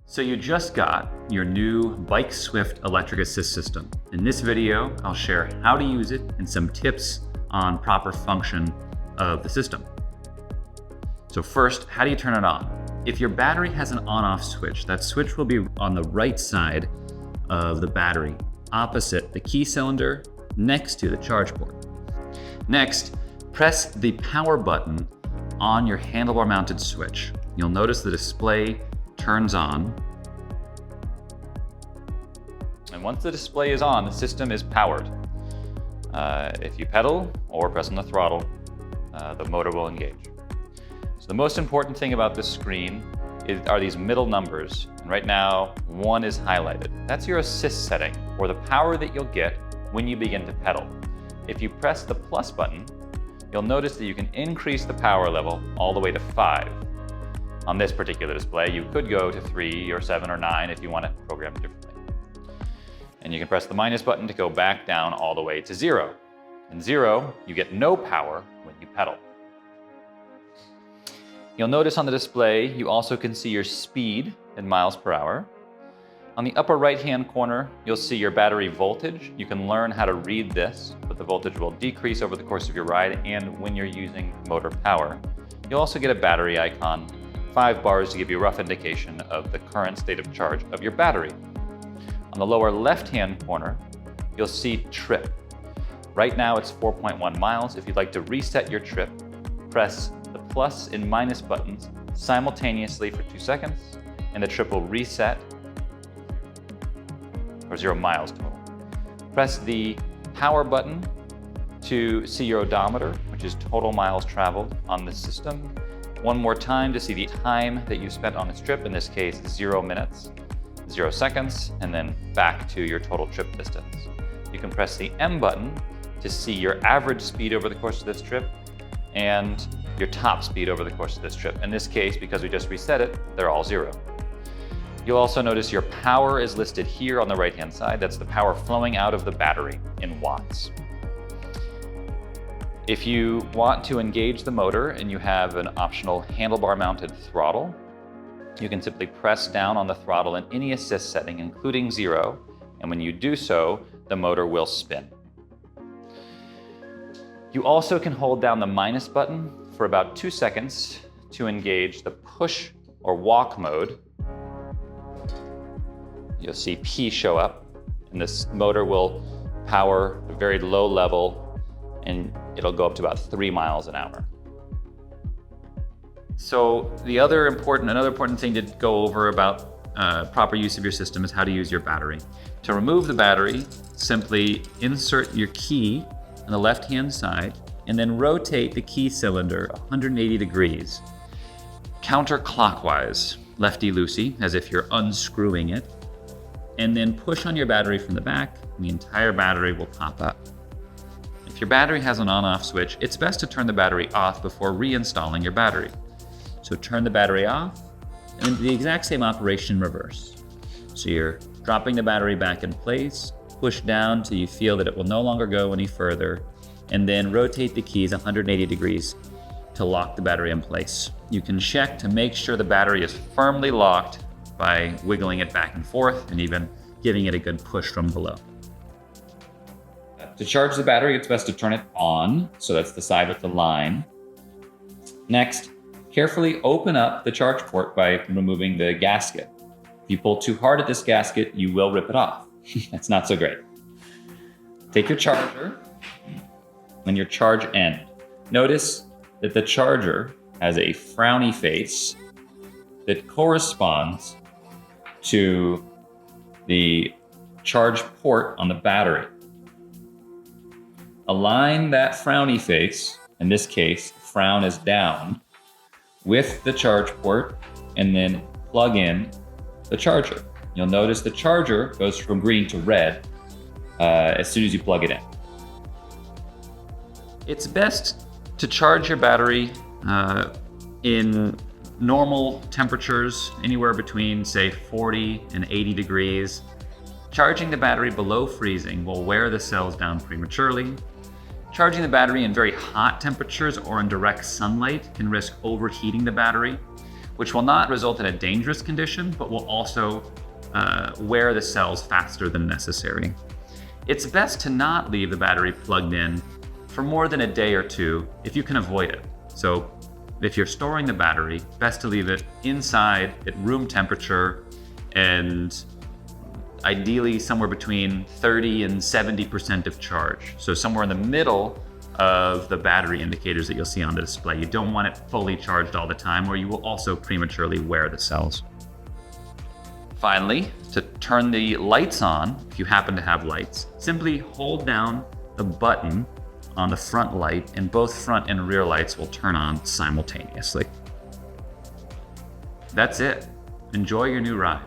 So you just got your new Bike Swift electric assist system. In this video, I'll share how to use it and some tips on proper function of the system. So first, how do you turn it on? If your battery has an on-off switch, that switch will be on the right side of the battery, opposite the key cylinder, next to the charge port. Next, press the power button on your handlebar mounted switch. You'll notice the display turns on. And once the display is on, the system is powered. If you pedal or press on the throttle, the motor will engage. So the most important thing about this screen are these middle numbers. And right now, 1 is highlighted. That's your assist setting, or the power that you'll get when you begin to pedal. If you press the plus button, you'll notice that you can increase the power level all the way to 5. On this particular display, you could go to 3 or 7 or 9 if you want to program it differently. And you can press the minus button to go back down all the way to 0. In 0, you get no power when you pedal. You'll notice on the display, you also can see your speed in miles per hour. On the upper right-hand corner, you'll see your battery voltage. You can learn how to read this, but the voltage will decrease over the course of your ride and when you're using motor power. You'll also get a battery icon, 5 bars to give you a rough indication of the current state of charge of your battery. On the lower left-hand corner, you'll see trip. Right now it's 4.1 miles. If you'd like to reset your trip, press the plus and minus buttons simultaneously for 2 seconds, and the trip will reset for 0 miles total. Press the power button to see your odometer, which is total miles traveled on the system. One more time to see the time that you spent on this trip, in this case 0 minutes, 0 seconds, and then back to your total trip distance. You can press the M button to see your average speed over the course of this trip and your top speed over the course of this trip. In this case, because we just reset it, they're all 0. You'll also notice your power is listed here on the right-hand side. That's the power flowing out of the battery in watts. If you want to engage the motor and you have an optional handlebar mounted throttle, you can simply press down on the throttle in any assist setting, including 0, and when you do so, the motor will spin. You also can hold down the minus button for about 2 seconds to engage the push or walk mode. You'll see P show up, and this motor will power a very low level, and it'll go up to about 3 miles an hour. So another important thing to go over about proper use of your system is how to use your battery. To remove the battery, simply insert your key on the left-hand side and then rotate the key cylinder 180 degrees, counterclockwise, lefty-loosey, as if you're unscrewing it, and then push on your battery from the back, and the entire battery will pop up. If your battery has an on-off switch, it's best to turn the battery off before reinstalling your battery. So turn the battery off, and the exact same operation in reverse. So you're dropping the battery back in place, push down till you feel that it will no longer go any further, and then rotate the keys 180 degrees to lock the battery in place. You can check to make sure the battery is firmly locked by wiggling it back and forth and even giving it a good push from below. To charge the battery, it's best to turn it on, so that's the side with the line. Next, carefully open up the charge port by removing the gasket. If you pull too hard at this gasket, you will rip it off. That's not so great. Take your charger and your charge end. Notice that the charger has a frowny face that corresponds to the charge port on the battery. Align that frowny face, in this case, frown is down, with the charge port, and then plug in the charger. You'll notice the charger goes from green to red as soon as you plug it in. It's best to charge your battery in normal temperatures, anywhere between, say, 40 and 80 degrees. Charging the battery below freezing will wear the cells down prematurely. Charging the battery in very hot temperatures or in direct sunlight can risk overheating the battery. which will not result in a dangerous condition, but will also wear the cells faster than necessary. It's best to not leave the battery plugged in for more than a day or two if you can avoid it. So if you're storing the battery, best to leave it inside at room temperature and ideally somewhere between 30 and 70% of charge. So somewhere in the middle of the battery indicators that you'll see on the display. You don't want it fully charged all the time, or you will also prematurely wear the cells. Finally, to turn the lights on, if you happen to have lights, simply hold down the button on the front light and both front and rear lights will turn on simultaneously. That's it. Enjoy your new ride.